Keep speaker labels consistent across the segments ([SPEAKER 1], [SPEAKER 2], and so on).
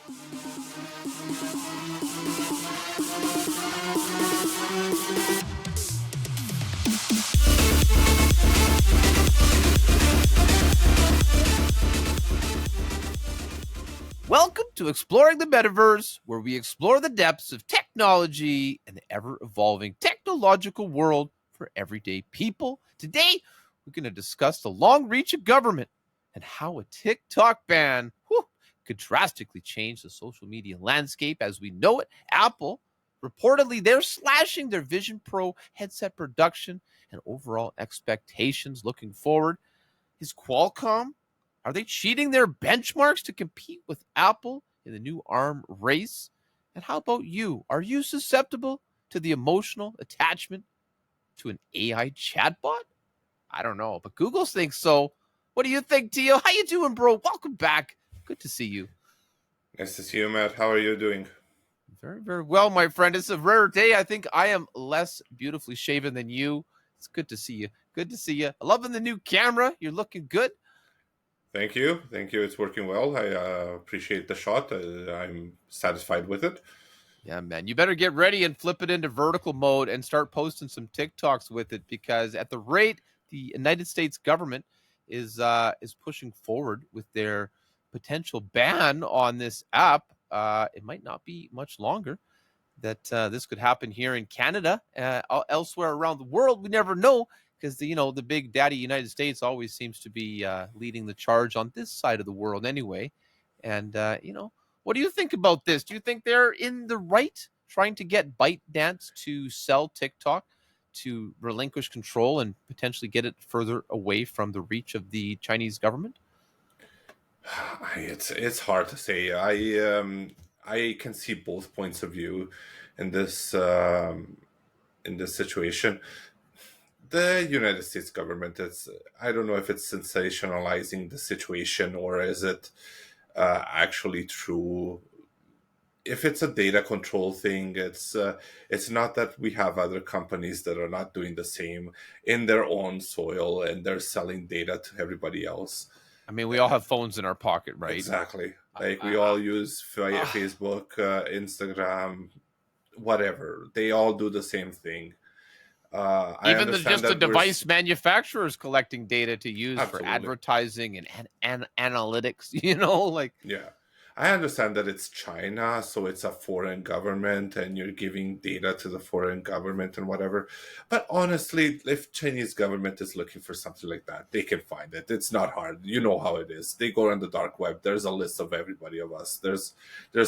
[SPEAKER 1] Welcome to Exploring the Metaverse, where we explore the depths of technology and the ever-evolving technological world for everyday people. Today, we're going to discuss the long reach of government and how a TikTok ban could drastically change the social media landscape as we know it. Apple, reportedly, they're slashing their Vision Pro headset production and overall expectations looking forward. Is Qualcomm, are they cheating their benchmarks to compete with Apple in the new ARM race? And how about you? Are you susceptible to the emotional attachment to an AI chatbot? I don't know, but Google thinks so. What do you think, Tio? How you doing, bro? Welcome back. Good to see you.
[SPEAKER 2] Nice to see you, Matt. How are you doing?
[SPEAKER 1] Very, very well, my friend. It's a rare day. I think I am less beautifully shaven than you. It's good to see you. Good to see you. Loving the new camera. You're looking good.
[SPEAKER 2] Thank you. Thank you. It's working well. I appreciate the shot. I'm satisfied with it.
[SPEAKER 1] Yeah, man. You better get ready and flip it into vertical mode and start posting some TikToks with it, because at the rate the United States government is pushing forward with their potential ban on this app, it might not be much longer that this could happen here in Canada, elsewhere around the world. We never know, because the big daddy United States always seems to be leading the charge on this side of the world anyway. And what do you think about this? Do you think they're in the right trying to get ByteDance to sell TikTok, to relinquish control and potentially get it further away from the reach of the Chinese government?
[SPEAKER 2] It's hard to say. I can see both points of view in this situation. The United States government, I don't know if it's sensationalizing the situation, or is it actually true. If it's a data control thing, it's not that we have other companies that are not doing the same in their own soil and they're selling data to everybody else.
[SPEAKER 1] I mean, we all have phones in our pocket, right?
[SPEAKER 2] Exactly. Like we all use Facebook, Instagram, whatever. They all do the same thing.
[SPEAKER 1] Even just the device manufacturers collecting data to use for advertising and analytics,
[SPEAKER 2] Yeah. I understand that it's China, so it's a foreign government and you're giving data to the foreign government and whatever. But honestly, if Chinese government is looking for something like that, they can find it. It's not hard. You know how it is. They go on the dark web. There's a list of everybody of us. There's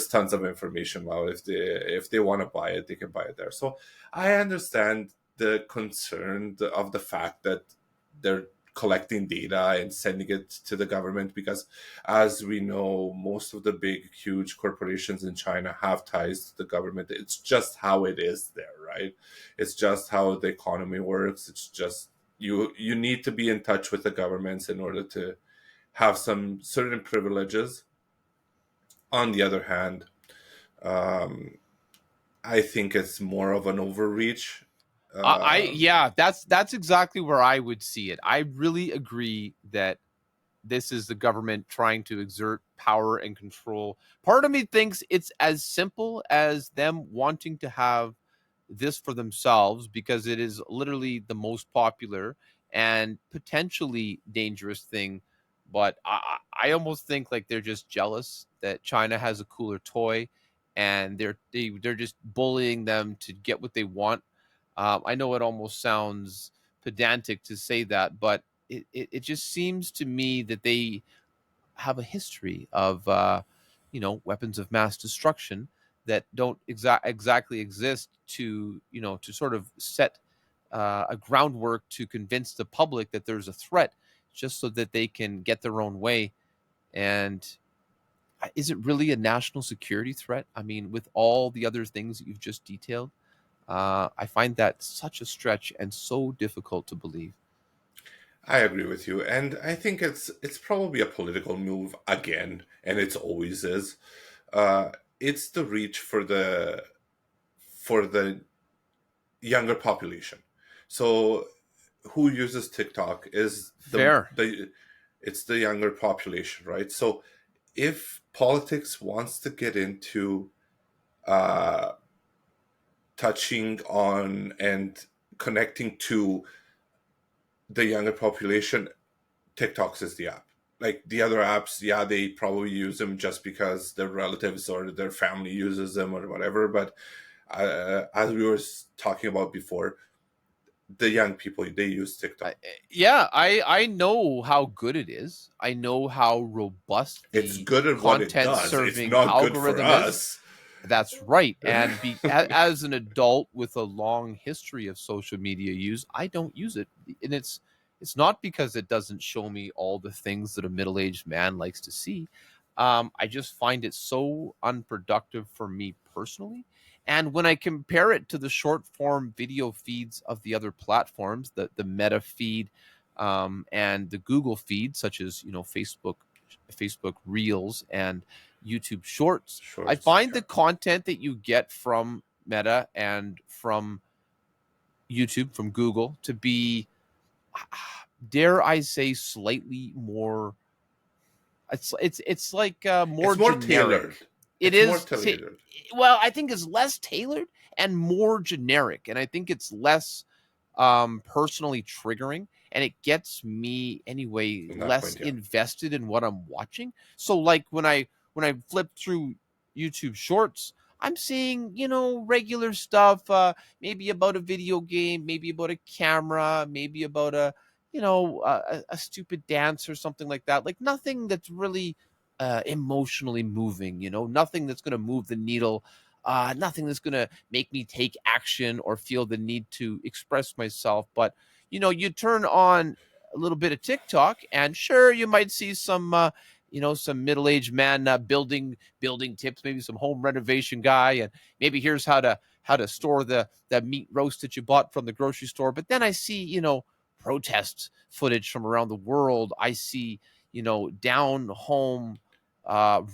[SPEAKER 2] tons of information. Well, if they want to buy it, they can buy it there. So I understand the concern of the fact that they're collecting data and sending it to the government, because as we know, most of the big huge corporations in China have ties to the government. It's just how it is there, right? It's just how the economy works. It's just you need to be in touch with the governments in order to have some certain privileges. On the other hand, I think it's more of an overreach.
[SPEAKER 1] That's exactly where I would see it. I really agree that this is the government trying to exert power and control. Part of me thinks it's as simple as them wanting to have this for themselves because it is literally the most popular and potentially dangerous thing. But I almost think like they're just jealous that China has a cooler toy, and they're just bullying them to get what they want. I know it almost sounds pedantic to say that, but it just seems to me that they have a history of weapons of mass destruction that don't exactly exist to sort of set a groundwork to convince the public that there's a threat, just so that they can get their own way. And is it really a national security threat? I mean, with all the other things that you've just detailed, I find that such a stretch and so difficult to believe.
[SPEAKER 2] I agree with you, and I think it's probably a political move again, and it always is. It's the reach for the younger population. So, who uses TikTok is
[SPEAKER 1] Fair.
[SPEAKER 2] It's the younger population, right? So, if politics wants to get into uh, touching on and connecting to the younger population. TikToks is the app. Like the other apps, yeah, they probably use them just because their relatives or their family uses them or whatever. But as we were talking about before, the young people, they use
[SPEAKER 1] I,
[SPEAKER 2] TikTok.
[SPEAKER 1] yeah, I know how good it is. I know how robust
[SPEAKER 2] It's
[SPEAKER 1] the
[SPEAKER 2] good at what it
[SPEAKER 1] content
[SPEAKER 2] does. It's
[SPEAKER 1] serving
[SPEAKER 2] not good for
[SPEAKER 1] algorithm is.
[SPEAKER 2] us.
[SPEAKER 1] That's right. And as an adult with a long history of social media use, I don't use it. And it's not because it doesn't show me all the things that a middle-aged man likes to see. I just find it so unproductive for me personally. And when I compare it to the short form video feeds of the other platforms, the Meta feed, and the Google feed, such as Facebook Reels and YouTube Shorts, I
[SPEAKER 2] Shorts,
[SPEAKER 1] find
[SPEAKER 2] yeah.
[SPEAKER 1] the content that you get from Meta and from YouTube, from Google, to be, dare I say, slightly more. It's like more
[SPEAKER 2] It's more
[SPEAKER 1] generic.
[SPEAKER 2] tailored.
[SPEAKER 1] It
[SPEAKER 2] It's more
[SPEAKER 1] is.
[SPEAKER 2] tailored.
[SPEAKER 1] Well, I think it's less tailored and more generic, and I think it's less personally triggering, and it gets me anyway
[SPEAKER 2] On that
[SPEAKER 1] less
[SPEAKER 2] point, yeah.
[SPEAKER 1] invested in what I'm watching. So like when I flip through YouTube Shorts, I'm seeing regular stuff, maybe about a video game, maybe about a camera, maybe about a stupid dance or something like that. Like nothing that's really emotionally moving. Nothing that's going to move the needle. Nothing that's going to make me take action or feel the need to express myself. But you turn on a little bit of TikTok, and sure, you might see some middle-aged man building tips, maybe some home renovation guy, and maybe here's how to store the meat roast that you bought from the grocery store. But then I see protest footage from around the world. I see down home,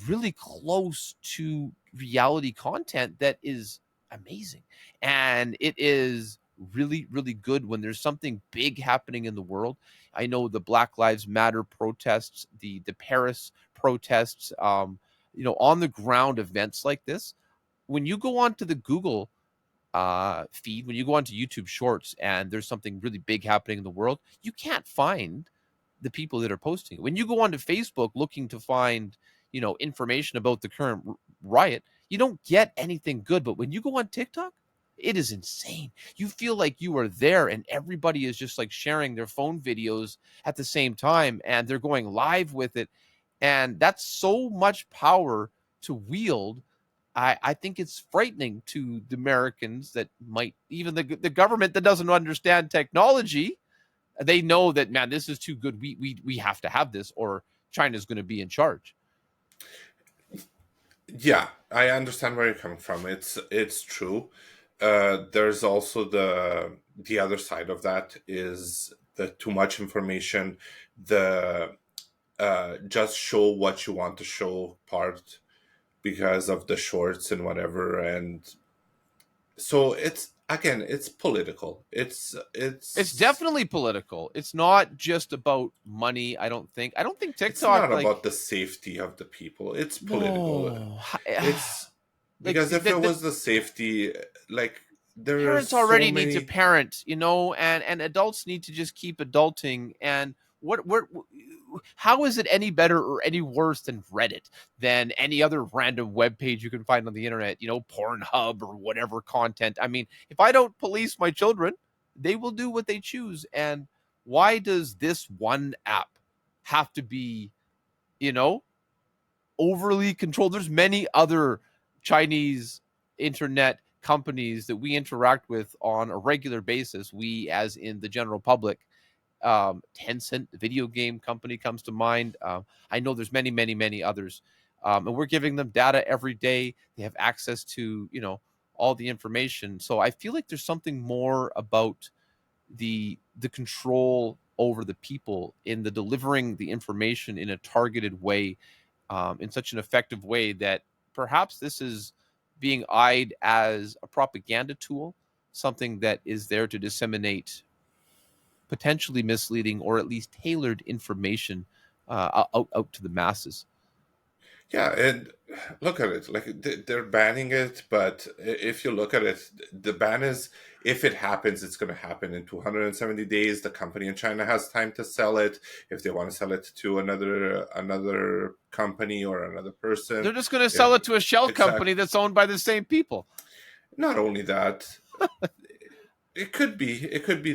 [SPEAKER 1] really close to reality content that is amazing. And it is really, really good when there's something big happening in the world. I know the Black Lives Matter protests, the Paris protests, on the ground events like this. When you go onto the Google feed, when you go onto YouTube Shorts and there's something really big happening in the world, you can't find the people that are posting it. When you go onto Facebook looking to find, information about the current riot, you don't get anything good. But when you go on TikTok, it is insane. You feel like you are there, and everybody is just like sharing their phone videos at the same time, and they're going live with it. And that's so much power to wield. I think it's frightening to the Americans that might, even the government that doesn't understand technology. They know that, man, this is too good. We have to have this, or China's going to be in charge.
[SPEAKER 2] Yeah, I understand where you're coming from. It's true. There's also the other side of that is the too much information, the just show what you want to show part because of the shorts and whatever. And so it's again, it's political.
[SPEAKER 1] It's
[SPEAKER 2] It's
[SPEAKER 1] definitely political. It's not just about money. I don't think
[SPEAKER 2] it's
[SPEAKER 1] TikTok,
[SPEAKER 2] not
[SPEAKER 1] like,
[SPEAKER 2] about the safety of the people. It's political.
[SPEAKER 1] no,
[SPEAKER 2] It's
[SPEAKER 1] like
[SPEAKER 2] because if it was the safety, like there are
[SPEAKER 1] parents
[SPEAKER 2] so
[SPEAKER 1] already need to
[SPEAKER 2] many.
[SPEAKER 1] parent, and adults need to just keep adulting. And what how is it any better or any worse than Reddit, than any other random web page you can find on the internet, Pornhub or whatever content? I mean, if I don't police my children, they will do what they choose. And why does this one app have to be, you know, overly controlled? There's many other Chinese internet companies that we interact with on a regular basis. We, as in the general public, Tencent, the video game company, comes to mind. I know there's many, many, many others, and we're giving them data every day. They have access to all the information. So I feel like there's something more about the control over the people in the delivering the information in a targeted way, in such an effective way, that perhaps this is being eyed as a propaganda tool, something that is there to disseminate potentially misleading or at least tailored information, out to the masses.
[SPEAKER 2] Yeah, and look at it. Like they're banning it, but if you look at it, the ban is, if it happens, it's going to happen in 270 days. The company in China has time to sell it. If they want to sell it to another company or another person,
[SPEAKER 1] They're just going to
[SPEAKER 2] if
[SPEAKER 1] sell it to a shell
[SPEAKER 2] exact.
[SPEAKER 1] company that's owned by the same people.
[SPEAKER 2] Not only that, it could be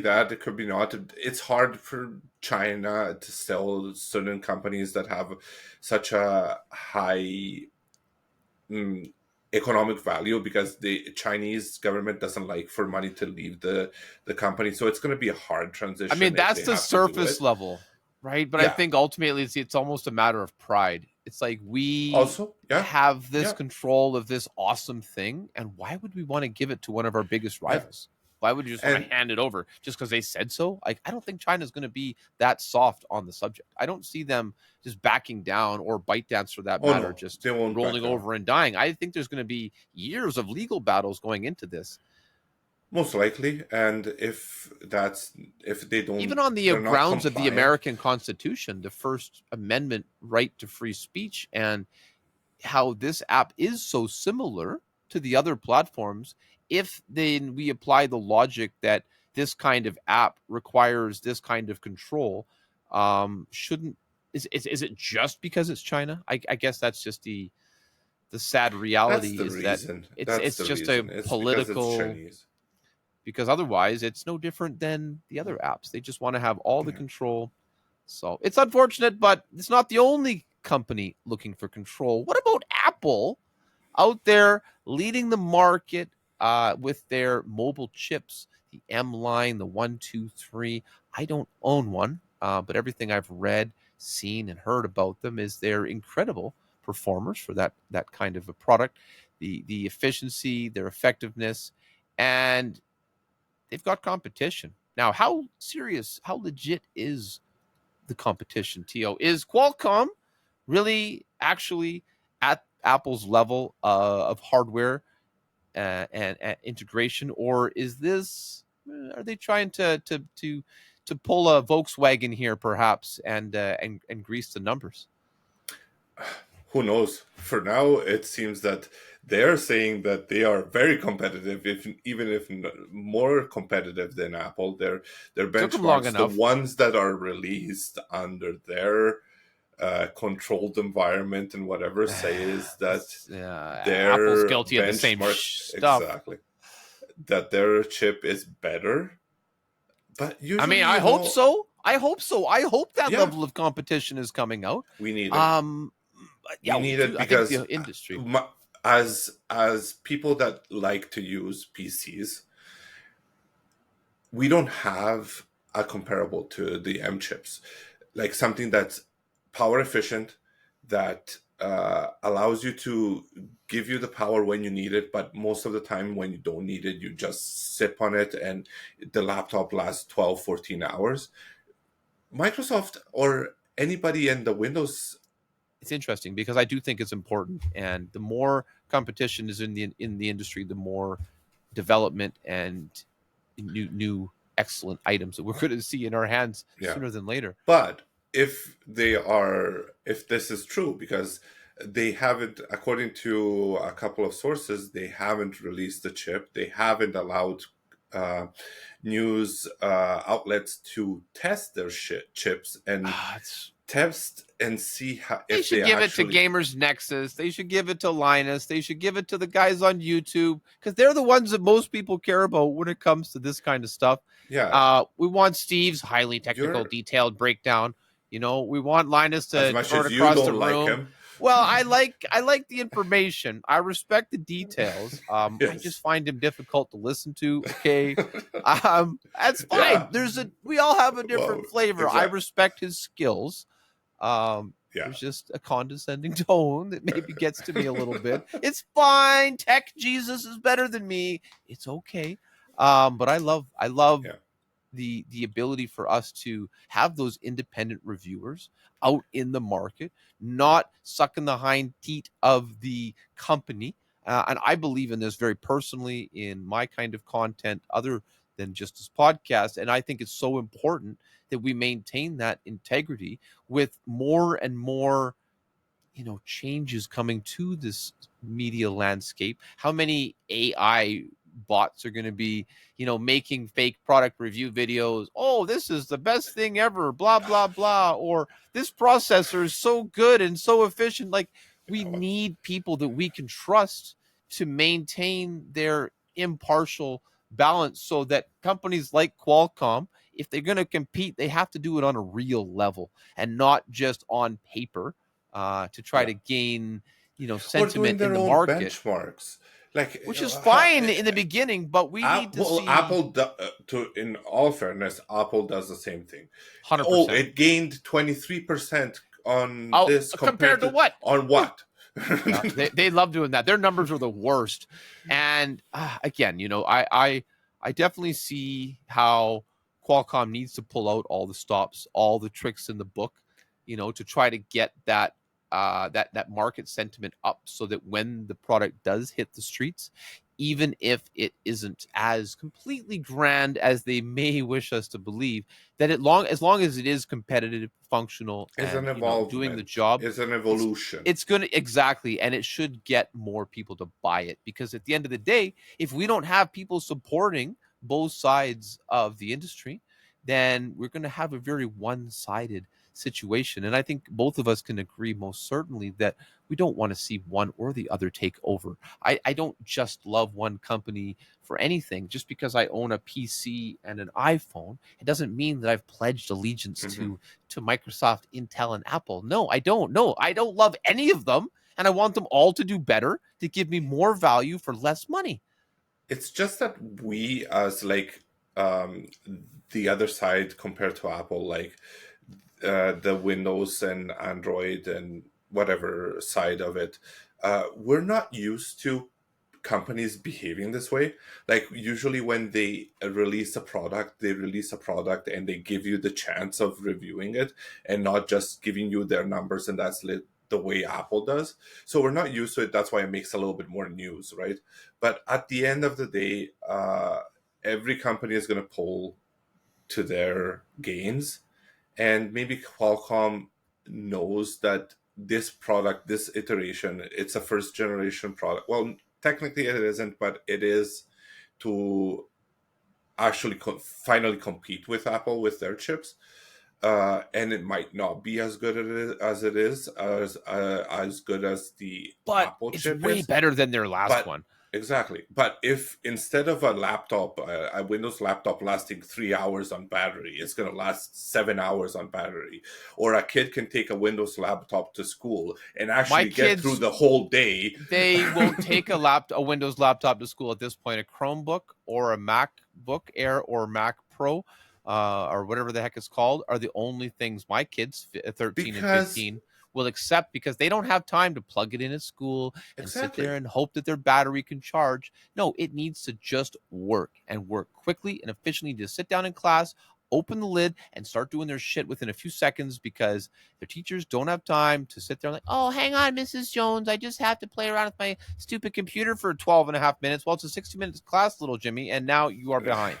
[SPEAKER 2] that, it could be not. It's hard for China to sell certain companies that have such a high mm, economic value, because the Chinese government doesn't like for money to leave the company. So it's going to be a hard
[SPEAKER 1] I mean,
[SPEAKER 2] transition if
[SPEAKER 1] that's
[SPEAKER 2] they
[SPEAKER 1] the
[SPEAKER 2] have to do
[SPEAKER 1] surface
[SPEAKER 2] it.
[SPEAKER 1] level, right? But I
[SPEAKER 2] Yeah.
[SPEAKER 1] think ultimately it's almost a matter of pride. It's like we
[SPEAKER 2] Also, yeah,
[SPEAKER 1] have this
[SPEAKER 2] yeah,
[SPEAKER 1] control of this awesome thing, and why would we want to give it to one of our biggest
[SPEAKER 2] yeah,
[SPEAKER 1] rivals? Why would you just want to
[SPEAKER 2] and
[SPEAKER 1] hand it over just because they said so? Like, I don't think China's going to be that soft on the subject. I don't see them just backing down, or ByteDance for that
[SPEAKER 2] oh
[SPEAKER 1] matter,
[SPEAKER 2] no,
[SPEAKER 1] just
[SPEAKER 2] they won't back
[SPEAKER 1] rolling
[SPEAKER 2] down.
[SPEAKER 1] over and dying. I think there's going to be years of legal battles going into this.
[SPEAKER 2] Most likely, and if they
[SPEAKER 1] Even
[SPEAKER 2] don't,
[SPEAKER 1] on the
[SPEAKER 2] they're not
[SPEAKER 1] grounds of the
[SPEAKER 2] compliant.
[SPEAKER 1] American Constitution, the First Amendment right to free speech, and how this app is so similar to the other platforms, if then we apply the logic that this kind of app requires this kind of control, shouldn't is it just because it's China? I guess that's just the sad
[SPEAKER 2] That's
[SPEAKER 1] reality
[SPEAKER 2] the
[SPEAKER 1] is that
[SPEAKER 2] reason.
[SPEAKER 1] it's
[SPEAKER 2] That's
[SPEAKER 1] it's
[SPEAKER 2] the
[SPEAKER 1] just a
[SPEAKER 2] reason. It's because it's
[SPEAKER 1] political,
[SPEAKER 2] Chinese.
[SPEAKER 1] because otherwise it's no different than the other apps. They just want to have all the
[SPEAKER 2] Yeah.
[SPEAKER 1] control. So it's unfortunate, but it's not the only company looking for control. What about Apple out there leading the market with their mobile chips, the M line, the 123? I don't own one, but everything I've read, seen, and heard about them is they're incredible performers for that kind of a product. The efficiency, their effectiveness, and they've got competition. Now, how serious, how legit is the competition, Tio? Is Qualcomm really actually at Apple's level of hardware and integration, or is this? Are they trying to pull a Volkswagen here, perhaps, and grease the numbers?
[SPEAKER 2] Who knows? For now, it seems that they're saying that they are very competitive, if even if more competitive than Apple. Their
[SPEAKER 1] Took them long
[SPEAKER 2] benchmarks, the
[SPEAKER 1] enough.
[SPEAKER 2] ones that are released under their controlled environment and whatever, say is that
[SPEAKER 1] Apple's
[SPEAKER 2] their
[SPEAKER 1] guilty of the same
[SPEAKER 2] benchmark,
[SPEAKER 1] stuff.
[SPEAKER 2] exactly, that their chip is better. But
[SPEAKER 1] I mean,
[SPEAKER 2] usually,
[SPEAKER 1] I hope so. I hope so. I hope that
[SPEAKER 2] yeah,
[SPEAKER 1] level of competition is coming out.
[SPEAKER 2] we need it.
[SPEAKER 1] Um,
[SPEAKER 2] We
[SPEAKER 1] yeah, we
[SPEAKER 2] need it
[SPEAKER 1] do. I think
[SPEAKER 2] because
[SPEAKER 1] the industry.
[SPEAKER 2] as people that like to use PCs, we don't have a comparable to the M chips, like something that's power efficient, that allows you to give you the power when you need it, but most of the time when you don't need it, you just sip on it and the laptop lasts 12, 14 hours. Microsoft or anybody in the Windows,
[SPEAKER 1] It's interesting because I do think it's important, and the more competition is in the industry, the more development and new excellent items that we're going to see in our hands
[SPEAKER 2] yeah.
[SPEAKER 1] sooner than later.
[SPEAKER 2] But if this is true, because they haven't, according to a couple of sources, they haven't released the chip. They haven't allowed uh, news outlets to test their chips and
[SPEAKER 1] It's
[SPEAKER 2] test and see
[SPEAKER 1] They
[SPEAKER 2] if
[SPEAKER 1] should
[SPEAKER 2] they
[SPEAKER 1] give it to
[SPEAKER 2] actually,
[SPEAKER 1] Gamers Nexus. They should give it to Linus. They should give it to the guys on YouTube because they're the ones that most people care about when it comes to this kind of stuff.
[SPEAKER 2] yeah,
[SPEAKER 1] We want Steve's highly technical,
[SPEAKER 2] you're,
[SPEAKER 1] detailed breakdown. We want Linus
[SPEAKER 2] as
[SPEAKER 1] to
[SPEAKER 2] much
[SPEAKER 1] turn
[SPEAKER 2] as you
[SPEAKER 1] across the
[SPEAKER 2] don't like
[SPEAKER 1] room.
[SPEAKER 2] him.
[SPEAKER 1] Well, I like the information. I respect the details. I just
[SPEAKER 2] Yes.
[SPEAKER 1] find him difficult to listen to. Okay, that's fine.
[SPEAKER 2] Yeah.
[SPEAKER 1] We all have a
[SPEAKER 2] Well,
[SPEAKER 1] different flavor. I
[SPEAKER 2] exactly.
[SPEAKER 1] respect his skills.
[SPEAKER 2] Yeah.
[SPEAKER 1] There's just a condescending tone that maybe gets to me a little bit. It's fine. Tech Jesus is better than me. It's okay. But I love
[SPEAKER 2] Yeah.
[SPEAKER 1] the ability for us to have those independent reviewers out in the market, not sucking the hind teat of the company. And I believe in this very personally in my kind of content, other than just this podcast. And I think it's so important that we maintain that integrity with more and more changes coming to this media landscape, how many AI bots are going to be making fake product review videos. Oh, this is the best thing ever, blah blah blah, or this processor is so good and so efficient. Like, we
[SPEAKER 2] Yeah, what
[SPEAKER 1] need people that we can trust to maintain their impartial balance, so that companies like Qualcomm, if they're going to compete, they have to do it on a real level and not just on paper, to try
[SPEAKER 2] yeah.
[SPEAKER 1] to gain
[SPEAKER 2] Or doing
[SPEAKER 1] sentiment in
[SPEAKER 2] their
[SPEAKER 1] the
[SPEAKER 2] own
[SPEAKER 1] market,
[SPEAKER 2] benchmarks. Like,
[SPEAKER 1] which is fine in the beginning, but we need to
[SPEAKER 2] Well,
[SPEAKER 1] see
[SPEAKER 2] Apple, to in all fairness, Apple does the same thing. Oh,
[SPEAKER 1] 100%.
[SPEAKER 2] it gained 23% on
[SPEAKER 1] Oh,
[SPEAKER 2] this compared
[SPEAKER 1] compared to
[SPEAKER 2] to
[SPEAKER 1] what?
[SPEAKER 2] on
[SPEAKER 1] Yeah.
[SPEAKER 2] what?
[SPEAKER 1] Yeah, they love doing that. Their numbers are the worst. And again, I definitely see how Qualcomm needs to pull out all the stops, all the tricks in the book, to try to get that market sentiment up, so that when the product does hit the streets, even if it isn't as completely grand as they may wish us to believe, that as long as it is competitive, functional,
[SPEAKER 2] Is an
[SPEAKER 1] and doing the
[SPEAKER 2] evolvement,
[SPEAKER 1] job,
[SPEAKER 2] is an
[SPEAKER 1] it's
[SPEAKER 2] evolution.
[SPEAKER 1] it's going to, exactly, and it should get more people to buy it, because at the end of the day, if we don't have people supporting both sides of the industry, then we're going to have a very one-sided situation. And I think both of us can agree most certainly that we don't want to see one or the other take over. I don't just love one company for anything. Just because I own a PC and an iPhone, it doesn't mean that I've pledged allegiance
[SPEAKER 2] Mhm.
[SPEAKER 1] to Microsoft, Intel, and Apple. No, I don't. No, I don't love any of them, and I want them all to do better, to give me more value for less money.
[SPEAKER 2] It's just that we, as like, um, the other side compared to Apple, like, the Windows and Android and whatever side of it, we're not used to companies behaving this way. Like, usually when they release a product, they release a product and they give you the chance of reviewing it, and not just giving you their numbers, and that's the way Apple does. So we're not used to it. That's why it makes a little bit more news, right? But at the end of the day, every company is going to pull to their gains, and maybe Qualcomm knows that this product, this iteration, it's a first generation product. Well, technically it isn't, but it is, to actually finally compete with Apple with their chips. And it might not be as good as good as the
[SPEAKER 1] But
[SPEAKER 2] Apple
[SPEAKER 1] it's
[SPEAKER 2] chip
[SPEAKER 1] way
[SPEAKER 2] is.
[SPEAKER 1] better than their last
[SPEAKER 2] But
[SPEAKER 1] one.
[SPEAKER 2] exactly. But if instead of a laptop, a Windows laptop lasting 3 hours on battery, it's going to last 7 hours on battery. Or a kid can take a Windows laptop to school and
[SPEAKER 1] My
[SPEAKER 2] actually get through
[SPEAKER 1] kids,
[SPEAKER 2] the whole day.
[SPEAKER 1] they won't take a Windows laptop to school at this point. A Chromebook or a MacBook Air or Mac Pro, or whatever the heck it's called, are the only things my kids, 13 and
[SPEAKER 2] Because
[SPEAKER 1] 15, will accept, because they don't have time to plug it in at school and sit there
[SPEAKER 2] exactly.
[SPEAKER 1] and hope that their battery can charge. No, it needs to just work, and work quickly and efficiently, to sit down in class, open the lid, and start doing their shit within a few seconds, because their teachers don't have time to sit there like, oh, hang on, Mrs. Jones, I just have to play around with my stupid computer for 12 and a half minutes. Well, it's a 60 minutes class, little Jimmy, and now you are behind.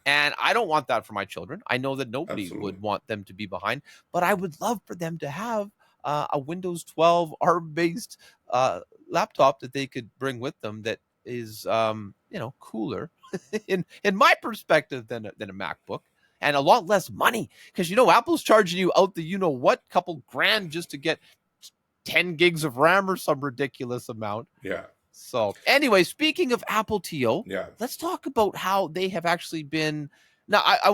[SPEAKER 1] And I don't want that for my children. I know that nobody
[SPEAKER 2] Absolutely.
[SPEAKER 1] would want them to be behind, but I would love for them to have a Windows 12 ARM based laptop that they could bring with them, that is, cooler in my perspective than a MacBook, and a lot less money, because Apple's charging you out the what couple grand just to get 10 gigs of RAM or some ridiculous amount.
[SPEAKER 2] Yeah.
[SPEAKER 1] So, anyway, speaking of Apple TO,
[SPEAKER 2] Yeah.
[SPEAKER 1] let's talk about how they have actually been. Now, I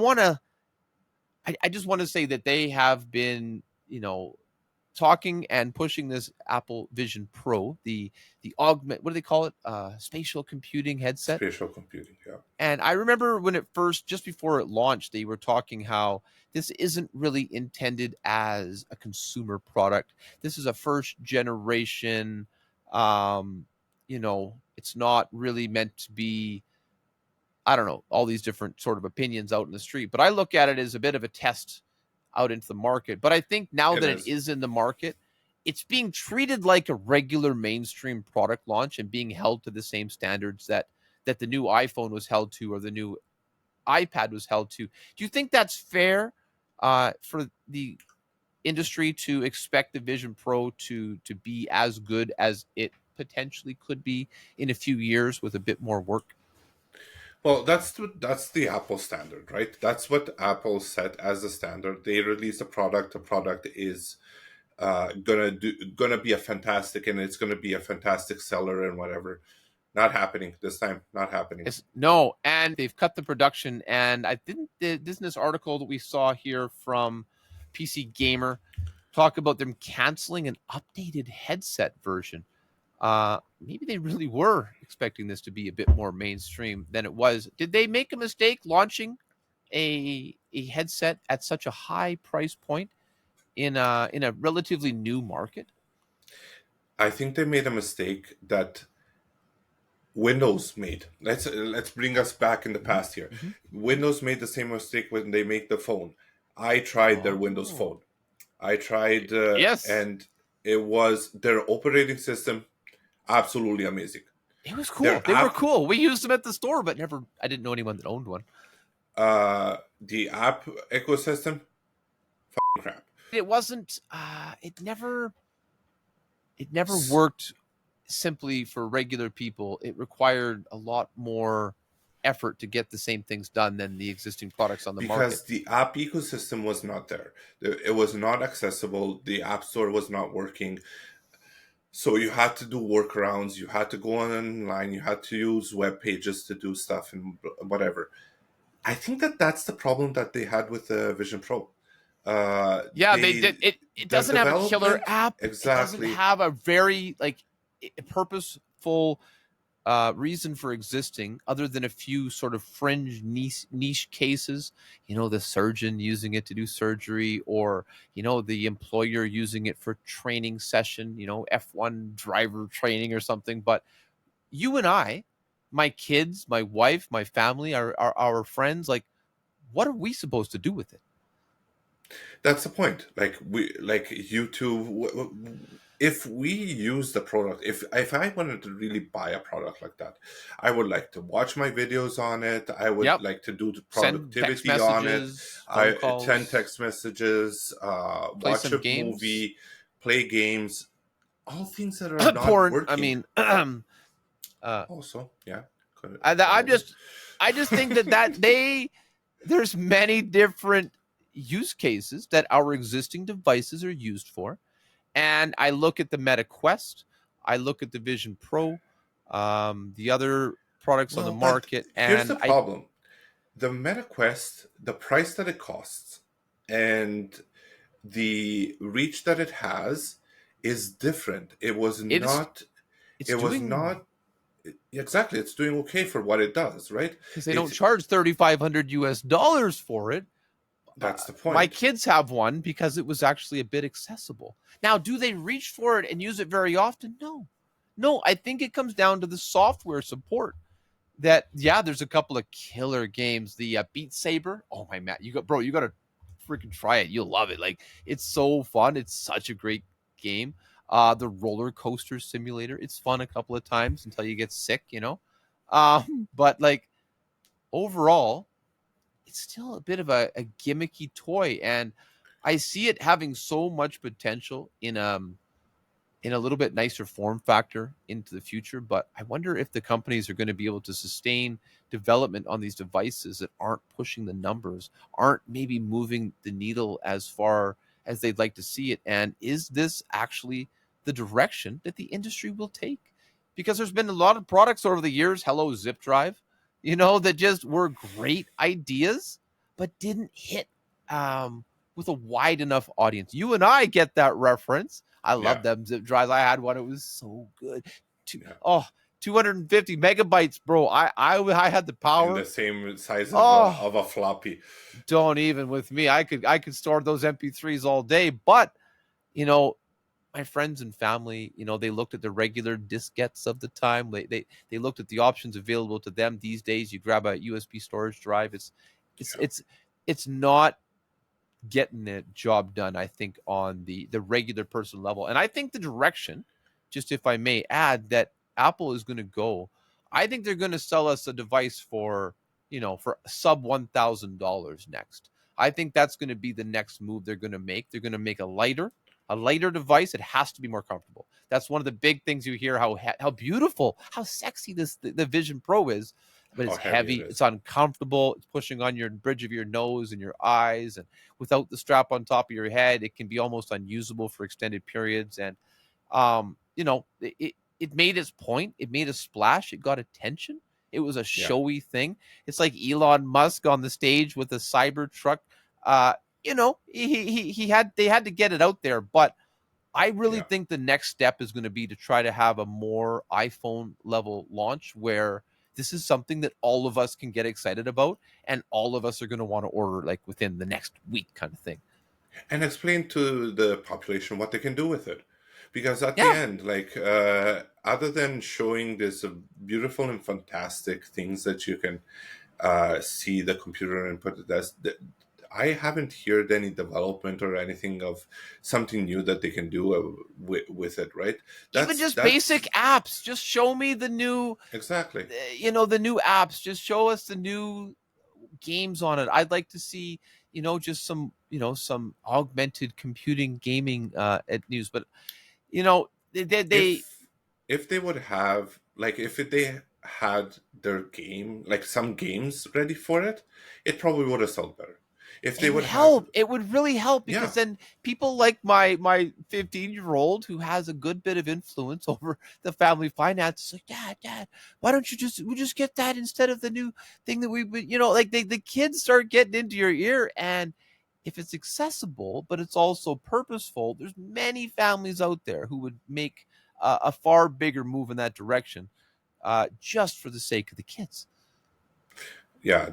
[SPEAKER 1] just want to say that they have been, talking and pushing this Apple Vision Pro, the augment, what do they call it? Spatial computing headset.
[SPEAKER 2] Spatial computing. Yeah.
[SPEAKER 1] And I remember when it first, just before it launched, they were talking how this isn't really intended as a consumer product. This is a first generation, it's not really meant to be, I don't know, all these different sort of opinions out in the street. But I look at it as a bit of a test out into the market. But I think now
[SPEAKER 2] It
[SPEAKER 1] that it
[SPEAKER 2] is.
[SPEAKER 1] is in the market, it's being treated like a regular mainstream product launch, and being held to the same standards that the new iPhone was held to, or the new iPad was held to. Do you think that's fair for the industry to expect the Vision Pro to be as good as it potentially could be in a few years with a bit more work?
[SPEAKER 2] Well, that's the Apple standard, right? That's what Apple set as the standard. They release a product. The product is gonna be a fantastic, and it's gonna be a fantastic seller and whatever. Not happening this time. Not happening.
[SPEAKER 1] It's no, and they've cut the production. And I think this article that we saw here from PC Gamer talk about them canceling an updated headset version. Maybe they really were expecting this to be a bit more mainstream than it was. Did they make a mistake launching a headset at such a high price point in a relatively new market?
[SPEAKER 2] I think they made a mistake that Windows made. Let's bring us back in the
[SPEAKER 1] Mm-hmm.
[SPEAKER 2] past here.
[SPEAKER 1] Mm-hmm.
[SPEAKER 2] Windows made the same mistake when they make the phone. I tried their Windows
[SPEAKER 1] Oh,
[SPEAKER 2] Phone. I tried,
[SPEAKER 1] yes,
[SPEAKER 2] and it was their operating system absolutely amazing.
[SPEAKER 1] it was cool.
[SPEAKER 2] Their
[SPEAKER 1] They were
[SPEAKER 2] app,
[SPEAKER 1] cool. We used them at the store, but never. I didn't know anyone that owned one.
[SPEAKER 2] the app ecosystem, crap.
[SPEAKER 1] It wasn't. It never worked simply for regular people. It required a lot more effort to get the same things done than the existing products on the market.
[SPEAKER 2] Because the app ecosystem was not there. It was not accessible. The app store was not working. So you had to do workarounds. You had to go online. You had to use web pages to do stuff and whatever. I think that that's the problem that they had with the Vision Pro.
[SPEAKER 1] Yeah, they
[SPEAKER 2] They
[SPEAKER 1] did. It
[SPEAKER 2] the
[SPEAKER 1] doesn't have a killer
[SPEAKER 2] development
[SPEAKER 1] app. It doesn't
[SPEAKER 2] exactly
[SPEAKER 1] have a very purposeful reason for existing, other than a few sort of fringe niche cases. The surgeon using it to do surgery, or the employer using it for training session. F1 driver training or something. But you and I, my kids, my wife, my family, our friends, like, what are we supposed to do with it?
[SPEAKER 2] that's the point. Like we like YouTube. If we use the product, if I wanted to really buy a product like that, I would like to watch my videos on it. I would
[SPEAKER 1] Yep.
[SPEAKER 2] like to do the
[SPEAKER 1] Send text
[SPEAKER 2] productivity on it.
[SPEAKER 1] messages, phone
[SPEAKER 2] I send
[SPEAKER 1] calls,
[SPEAKER 2] text messages,
[SPEAKER 1] play
[SPEAKER 2] watch
[SPEAKER 1] some
[SPEAKER 2] a
[SPEAKER 1] games.
[SPEAKER 2] movie, play games, all things that are not
[SPEAKER 1] Porn. I
[SPEAKER 2] working.
[SPEAKER 1] mean,
[SPEAKER 2] Also, yeah,
[SPEAKER 1] I'm
[SPEAKER 2] probably.
[SPEAKER 1] just, I just think that there's many different use cases that our existing devices are used for, and I look at the Meta Quest, I look at the Vision Pro, the other products on the
[SPEAKER 2] Well, but
[SPEAKER 1] market,
[SPEAKER 2] here's
[SPEAKER 1] and
[SPEAKER 2] the problem: the Meta Quest, the price that it costs, and the reach that it has is different. It was
[SPEAKER 1] it is
[SPEAKER 2] not.
[SPEAKER 1] it's
[SPEAKER 2] It was
[SPEAKER 1] doing,
[SPEAKER 2] not exactly. It's doing okay for what it does, right?
[SPEAKER 1] because they don't
[SPEAKER 2] It's
[SPEAKER 1] charge $3,500 for it.
[SPEAKER 2] That's the
[SPEAKER 1] My
[SPEAKER 2] point.
[SPEAKER 1] kids have one because it was actually a bit accessible. Now, do they reach for it and use it very often? No. No, I think it comes down to the software support. That, yeah, there's a couple of killer games. The Beat Saber. Oh my man, you got to freaking try it. You'll love it. Like, it's so fun. It's such a great game. The roller coaster simulator. It's fun a couple of times until you get sick. But like, overall, it's still a bit of a gimmicky toy, and I see it having so much potential in a little bit nicer form factor into the future. But I wonder if the companies are going to be able to sustain development on these devices that aren't pushing the numbers, aren't maybe moving the needle as far as they'd like to see it. And is this actually the direction that the industry will take? Because there's been a lot of products over the years, hello Zip Drive, that just were great ideas, but didn't hit with a wide enough audience. You and I get that reference. I love
[SPEAKER 2] Yeah,
[SPEAKER 1] them zip drives. I had one. It was so good. Two,
[SPEAKER 2] yeah.
[SPEAKER 1] oh, 250 megabytes, bro. I had the
[SPEAKER 2] In
[SPEAKER 1] power.
[SPEAKER 2] the same size
[SPEAKER 1] Oh,
[SPEAKER 2] of a floppy.
[SPEAKER 1] don't even with me. I could store those MP3s all day. But you know, my friends and family, they looked at the regular diskettes of the time. They looked at the options available to them these days. You grab a USB storage drive. It's
[SPEAKER 2] Yeah.
[SPEAKER 1] it's it's not getting the job done, I think, on the regular person level. And I think the direction, just if I may add, that Apple is going to go, I think they're going to sell us a device for sub $1,000 next. I think that's going to be the next move they're going to make. They're going to make a lighter device. It has to be more comfortable. That's one of the big things you hear, how beautiful, how sexy the Vision Pro is, but
[SPEAKER 2] How
[SPEAKER 1] it's
[SPEAKER 2] heavy it
[SPEAKER 1] heavy, it's
[SPEAKER 2] is.
[SPEAKER 1] uncomfortable, it's pushing on your bridge of your nose and your eyes, and without the strap on top of your head, it can be almost unusable for extended periods. And it made its point. It made a splash. It got attention. It was a
[SPEAKER 2] Yeah,
[SPEAKER 1] showy thing. It's like Elon Musk on the stage with a cyber truck. Uh, they had to get it out there, but I really
[SPEAKER 2] yeah.
[SPEAKER 1] think the next step is going to be to try to have a more iPhone level launch where this is something that all of us can get excited about and all of us are going to want to order like within the next week kind of thing.
[SPEAKER 2] And explain to the population what they can do with it, because at the
[SPEAKER 1] Yeah,
[SPEAKER 2] end, like other than showing this beautiful and fantastic things that you can see the computer input it as, I haven't heard any development or anything of something new that they can do with it, right?
[SPEAKER 1] even
[SPEAKER 2] That's
[SPEAKER 1] just basic apps. Just show me the new,
[SPEAKER 2] exactly.
[SPEAKER 1] the new apps. Just show us the new games on it. I'd like to see, just some augmented computing gaming at news. But they
[SPEAKER 2] if if they would have, like, if they had their game, like some games ready for it, it probably would have sold better. If they
[SPEAKER 1] it would
[SPEAKER 2] would have,
[SPEAKER 1] help. It would really help because
[SPEAKER 2] yeah,
[SPEAKER 1] then people like my 15-year-old who has a good bit of influence over the family finances, like, Dad, why don't we just get that instead of the new thing that like the kids start getting into your ear. And if it's accessible but it's also purposeful, there's many families out there who would make a far bigger move in that direction, just for the sake of the kids.
[SPEAKER 2] yeah,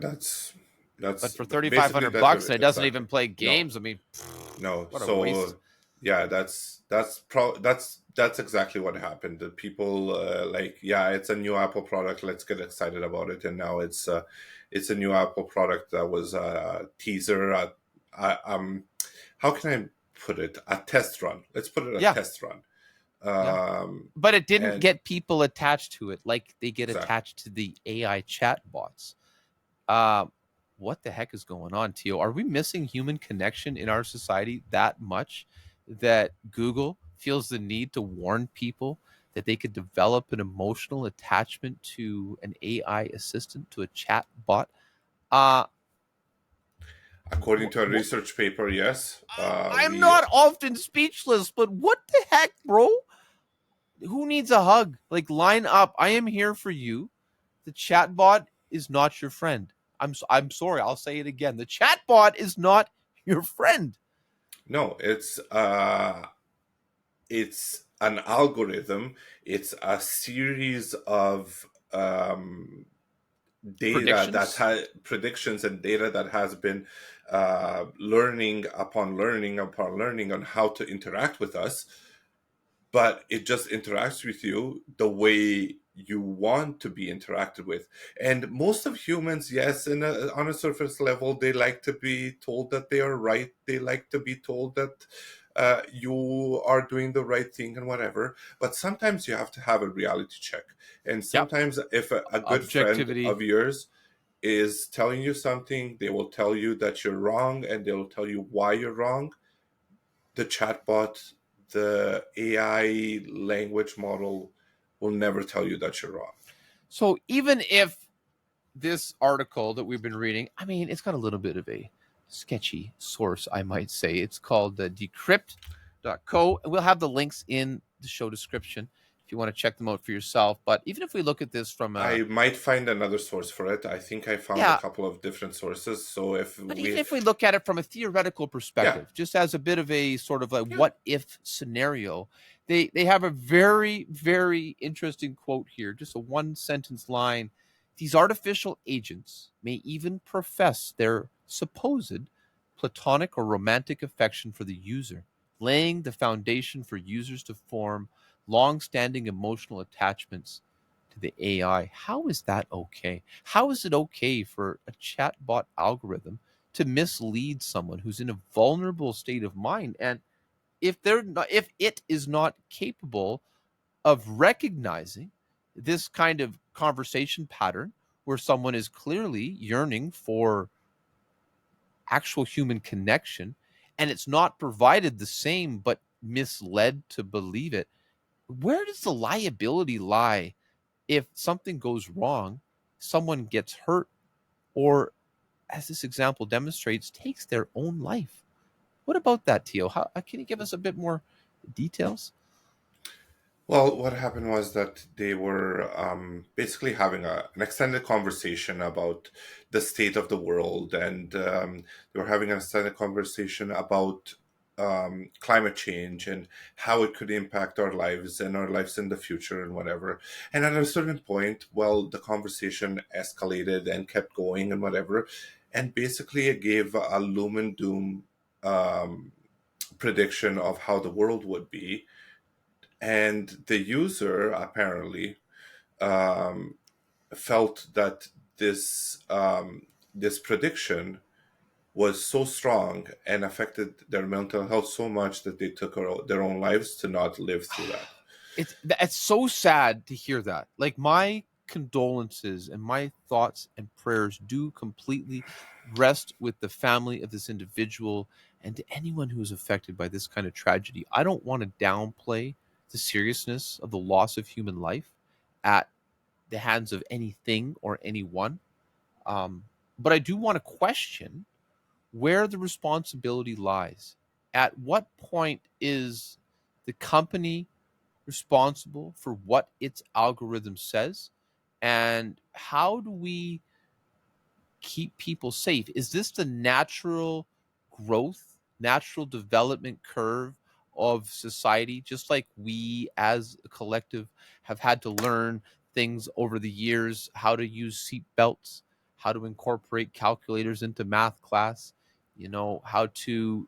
[SPEAKER 1] But
[SPEAKER 2] that's
[SPEAKER 1] for thirty five
[SPEAKER 2] basically
[SPEAKER 1] hundred
[SPEAKER 2] that's
[SPEAKER 1] bucks
[SPEAKER 2] what
[SPEAKER 1] and it doesn't
[SPEAKER 2] exactly.
[SPEAKER 1] even play
[SPEAKER 2] No,
[SPEAKER 1] games, I mean,
[SPEAKER 2] no.
[SPEAKER 1] what a waste.
[SPEAKER 2] So yeah, that's exactly what happened. The people, like, yeah, it's a new Apple product, let's get excited about it, and now it's a new Apple product that was a teaser, how can I put it, a test run, let's put it a
[SPEAKER 1] Yeah,
[SPEAKER 2] test run.
[SPEAKER 1] yeah.
[SPEAKER 2] um
[SPEAKER 1] But it didn't
[SPEAKER 2] and
[SPEAKER 1] get people attached to it like they get
[SPEAKER 2] exactly.
[SPEAKER 1] attached to the AI chatbots. Uh, what the heck is going on, Tio? Are we missing human connection in our society that much that Google feels the need to warn people that they could develop an emotional attachment to an AI assistant, to a chat bot? Uh,
[SPEAKER 2] According
[SPEAKER 1] wh-
[SPEAKER 2] to a
[SPEAKER 1] wh-
[SPEAKER 2] research paper, yes,
[SPEAKER 1] I'm
[SPEAKER 2] we
[SPEAKER 1] not often speechless, but what the heck, bro? Who needs a hug? Like, line up. I am here for you. The chatbot is not your friend. I'm sorry. I'll say it again. The chatbot is not your friend.
[SPEAKER 2] no, it's an algorithm. It's a series of data that
[SPEAKER 1] Predictions.
[SPEAKER 2] has predictions and data that has been learning upon learning upon learning on how to interact with us, but it just interacts with you the way you want to be interacted with. And most of humans, yes, on a surface level, they like to be told that they are right. They like to be told that you are doing the right thing and whatever. But sometimes you have to have a reality check. And
[SPEAKER 1] Yep.
[SPEAKER 2] sometimes, if a good friend
[SPEAKER 1] Objectivity.
[SPEAKER 2] of yours is telling you something, they will tell you that you're wrong, and they'll tell you why you're wrong. The chatbot, the AI language model will never tell you that you're wrong.
[SPEAKER 1] So even if this article that we've been reading, I mean, it's got a little bit of a sketchy source, I might say. It's called decrypt.co. And we'll have the links in the show description if you want to check them out for yourself. But even if we look at this from a,
[SPEAKER 2] I might find another source for it. I think I found a
[SPEAKER 1] yeah,
[SPEAKER 2] couple of different sources. So if
[SPEAKER 1] but even
[SPEAKER 2] we,
[SPEAKER 1] if we look at it from a theoretical
[SPEAKER 2] yeah,
[SPEAKER 1] perspective, just as a bit of a sort of a
[SPEAKER 2] yeah,
[SPEAKER 1] what if scenario, they have a very, very interesting quote here, just a one sentence line. These artificial agents may even profess their supposed platonic or romantic affection for the user, laying the foundation for users to form long standing emotional attachments to the AI. How is that okay? How is it okay for a chatbot algorithm to mislead someone who's in a vulnerable state of mind? And if it is not capable of recognizing this kind of conversation pattern where someone is clearly yearning for actual human connection, and it's not provided the same but misled to believe it, where does the liability lie if something goes wrong, someone gets hurt, or, as this example demonstrates, takes their own life? What about that, Tio? How can you give us a bit more details?
[SPEAKER 2] Well, what happened was that they were basically having an extended conversation about the state of the world, and they were having an extended conversation about climate change and how it could impact our lives and our lives in the future and whatever. And at a certain point, well, the conversation escalated and kept going and whatever. And basically, it gave a loom and doom um, prediction of how the world would be, and the user apparently um, felt that this prediction was so strong and affected their mental health so much that they took their own lives to not live through that.
[SPEAKER 1] It's so sad to hear that. Like, my condolences and my thoughts and prayers do completely rest with the family of this individual and to anyone who is affected by this kind of tragedy. I don't want to downplay the seriousness of the loss of human life at the hands of anything or anyone. Um, but I do want to question where the responsibility lies. At what point is the company responsible for what its algorithm says? And how do we keep people safe? Is this the natural growth, natural development curve of society? Just like we as a collective have had to learn things over the years, how to use seat belts, how to incorporate calculators into math class, how to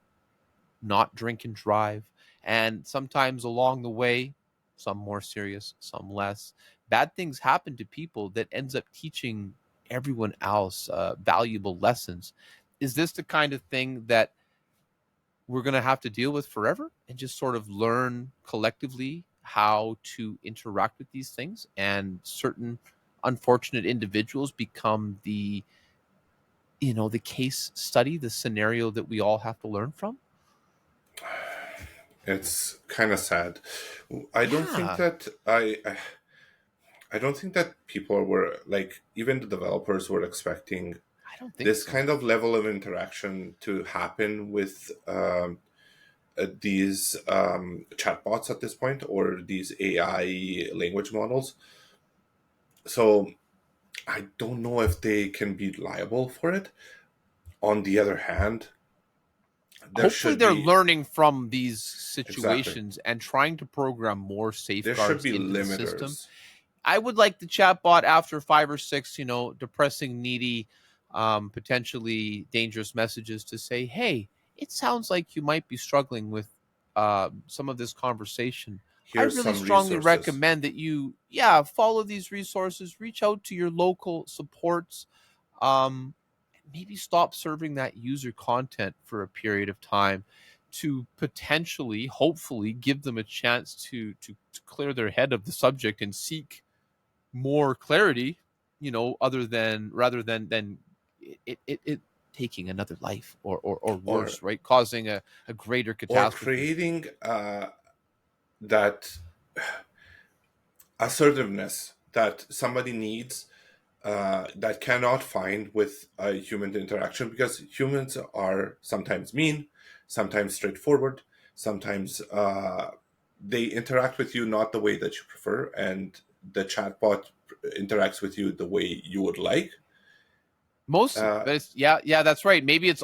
[SPEAKER 1] not drink and drive. And sometimes along the way, some more serious, some less, bad things happen to people that ends up teaching everyone else valuable lessons. Is this the kind of thing that we're going to have to deal with forever and just sort of learn collectively how to interact with these things, and certain unfortunate individuals become the case study, the scenario that we all have to learn from?
[SPEAKER 2] It's kind of sad. I don't think
[SPEAKER 1] Yeah,
[SPEAKER 2] that I don't think that people were like, even the developers were expecting
[SPEAKER 1] I don't think
[SPEAKER 2] this
[SPEAKER 1] so.
[SPEAKER 2] kind of level of interaction to happen with these chatbots at this point, or these AI language models. So I don't know if they can be liable for it. On the other hand, there
[SPEAKER 1] Hopefully
[SPEAKER 2] should
[SPEAKER 1] they're
[SPEAKER 2] be,
[SPEAKER 1] learning from these
[SPEAKER 2] exactly,
[SPEAKER 1] situations and trying to program more
[SPEAKER 2] there should
[SPEAKER 1] safeguards
[SPEAKER 2] be
[SPEAKER 1] into the system.
[SPEAKER 2] limiters.
[SPEAKER 1] I would like the chatbot after 5 or 6, depressing, needy, potentially dangerous messages to say, "Hey, it sounds like you might be struggling with some of this conversation. I
[SPEAKER 2] Here's
[SPEAKER 1] really
[SPEAKER 2] some
[SPEAKER 1] strongly
[SPEAKER 2] resources.
[SPEAKER 1] recommend that you, yeah, follow these resources. Reach out to your local supports. Um, Maybe stop serving that user content for a period of time to potentially, hopefully, give them a chance to clear their head of the subject and seek more clarity, other than rather than it taking another life, or
[SPEAKER 2] or
[SPEAKER 1] worse, right, causing a greater
[SPEAKER 2] or
[SPEAKER 1] catastrophe.
[SPEAKER 2] creating that assertiveness that somebody needs, that cannot find with a human interaction, because humans are sometimes mean, sometimes straightforward, sometimes they interact with you not the way that you prefer, and the chatbot interacts with you the way you would like.
[SPEAKER 1] Mostly,
[SPEAKER 2] Uh,
[SPEAKER 1] but yeah, that's right. Maybe it's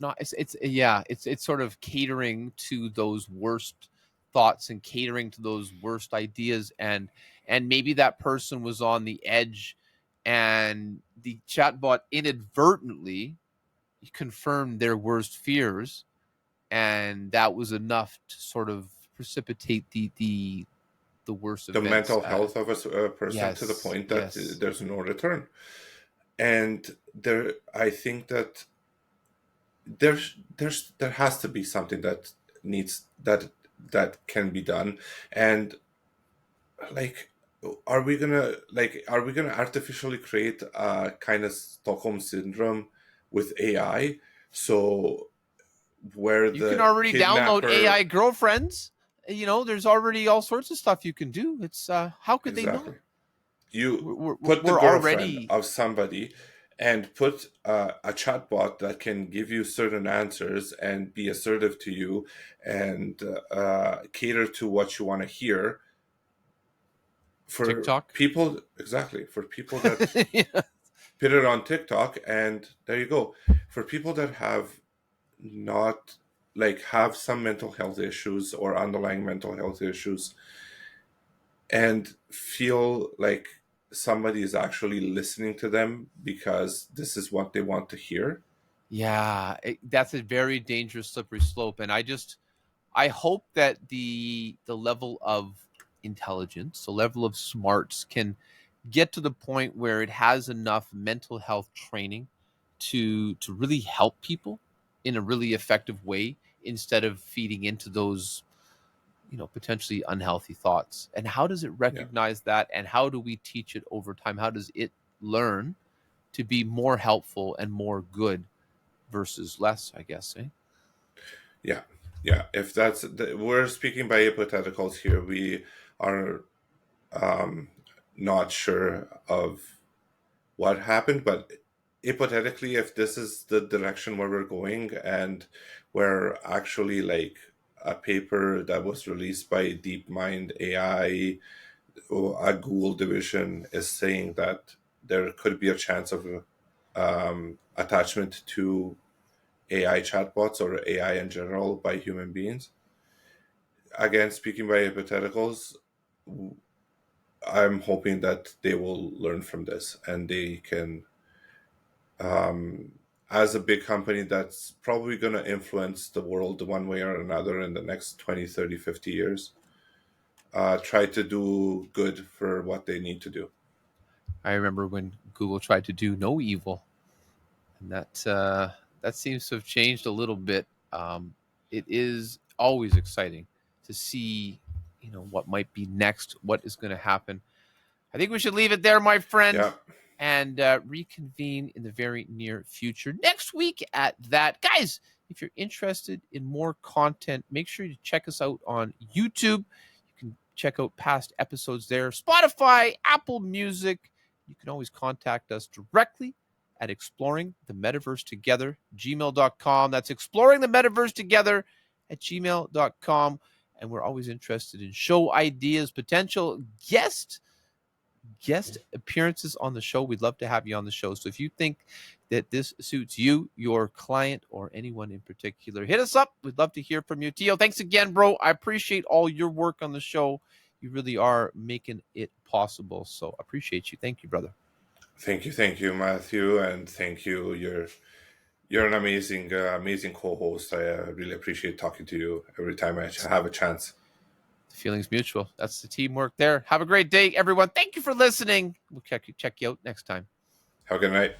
[SPEAKER 1] not it's yeah, it's sort of catering to those worst thoughts and catering to those worst ideas, and maybe that person was on the edge, and the chatbot inadvertently confirmed their worst fears, and that was enough to sort of precipitate the worst
[SPEAKER 2] the
[SPEAKER 1] events.
[SPEAKER 2] mental health of a person to the
[SPEAKER 1] Yes,
[SPEAKER 2] point that
[SPEAKER 1] yes.
[SPEAKER 2] there's no return. And there, I think that there has to be something that needs that can be done. And like, are we gonna artificially create a kind of Stockholm syndrome with AI. So where
[SPEAKER 1] You can
[SPEAKER 2] the
[SPEAKER 1] already download AI
[SPEAKER 2] kidnapper,
[SPEAKER 1] girlfriends. There's already all sorts of stuff you can do. It's how could they not?
[SPEAKER 2] exactly, you put the
[SPEAKER 1] We're
[SPEAKER 2] girlfriend
[SPEAKER 1] already.
[SPEAKER 2] of somebody and put a chatbot that can give you certain answers and be assertive to you and cater to what you want to hear for
[SPEAKER 1] TikTok.
[SPEAKER 2] people, exactly, for people that
[SPEAKER 1] Yeah.
[SPEAKER 2] put it on TikTok, and there you go. For people that have not, like, have some mental health issues or underlying mental health issues and feel like somebody is actually listening to them because this is what they want to hear.
[SPEAKER 1] Yeah, that's a very dangerous slippery slope, and I hope that the level of intelligence, the level of smarts, can get to the point where it has enough mental health training to really help people in a really effective way instead of feeding into those potentially unhealthy thoughts. And how does it
[SPEAKER 2] Yeah,
[SPEAKER 1] recognize that, and how do we teach it over time? How does it learn to be more helpful and more good versus less, I guess, eh?
[SPEAKER 2] yeah, yeah. If we're speaking by hypotheticals here, we are um, not sure of what happened, but hypothetically, if this is the direction where we're going, and we're actually like a paper that was released by DeepMind AI, or a Google division, is saying that there could be a chance of attachment to AI chatbots or AI in general by human beings. Again, speaking by hypotheticals, I'm hoping that they will learn from this and they can, um, as a big company that's probably going to influence the world one way or another in the next 20, 30, 50 years, try to do good for what they need to do.
[SPEAKER 1] I remember when Google tried to do no evil, and that seems to have changed a little bit. It is always exciting to see, what might be next, what is going to happen. I think we should leave it there, my friend,
[SPEAKER 2] Yeah.
[SPEAKER 1] and reconvene in the very near future next week at that. Guys, if you're interested in more content, make sure you check us out on YouTube. You can check out past episodes there, Spotify, Apple Music. You can always contact us directly at exploring the metaverse together, gmail.com. That's exploring the metaverse together at gmail.com. And we're always interested in show ideas, potential guest appearances on the show. We'd love to have you on the show. So if you think that this suits you, your client, or anyone in particular, hit us up. We'd love to hear from you. Tio, thanks again, bro. I appreciate all your work on the show. You really are making it possible. So appreciate you. Thank you, brother.
[SPEAKER 2] Thank you, Matthew, and thank you. You're an amazing, amazing co-host. I really appreciate talking to you every time I have a chance.
[SPEAKER 1] The feeling's mutual. That's the teamwork there. Have a great day, everyone. Thank you for listening. We'll check you out next time.
[SPEAKER 2] Have a good night.